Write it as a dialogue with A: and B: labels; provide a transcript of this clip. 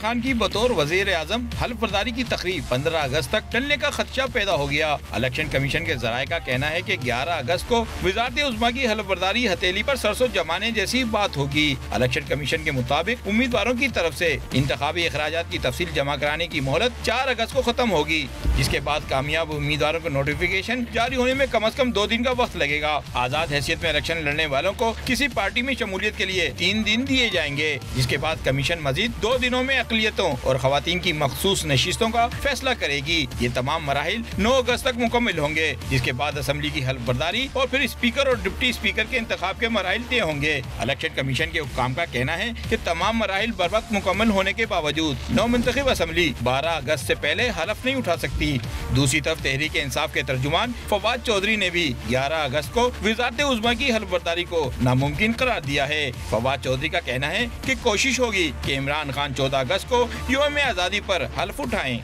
A: خان کی بطور وزیر اعظم حلف برداری کی تقریب 15 اگست تک ٹلنے کا خدشہ پیدا ہو گیا۔ الیکشن کمیشن کے ذرائع کا کہنا ہے کہ 11 اگست کو وزارت عظمیٰ کی حلف برداری ہتھیلی پر سرسوں جمانے جیسی بات ہوگی۔ الیکشن کمیشن کے مطابق امیدواروں کی طرف سے انتخابی اخراجات کی تفصیل جمع کرانے کی مہلت 4 اگست کو ختم ہوگی، جس کے بعد کامیاب امیدواروں کو نوٹیفیکیشن جاری ہونے میں کم از کم 2 دن کا وقت لگے گا۔ آزاد حیثیت میں الیکشن لڑنے والوں کو کسی پارٹی میں شمولیت کے لیے 3 دن دیے جائیں گے، جس کے بعد کمیشن مزید 2 دنوں میں اقلیتوں اور خواتین کی مخصوص نشستوں کا فیصلہ کرے گی۔ یہ تمام مراحل 9 اگست تک مکمل ہوں گے، جس کے بعد اسمبلی کی حلف برداری اور پھر اسپیکر اور ڈپٹی اسپیکر کے انتخاب کے مراحل طے ہوں گے۔ الیکشن کمیشن کے حکام کا کہنا ہے کہ تمام مراحل بر وقت مکمل ہونے کے باوجود نو منتخب اسمبلی 12 اگست سے پہلے حلف نہیں اٹھا سکتی۔ دوسری طرف تحریک انصاف کے ترجمان فواد چودھری نے بھی 11 اگست کو وزارت عظمیٰ کی حلف برداری کو ناممکن قرار دیا ہے۔ فواد چودھری کا کہنا ہے کہ کوشش ہوگی کہ عمران خان 14 اگست کو یوم آزادی پر حلف اٹھائیں۔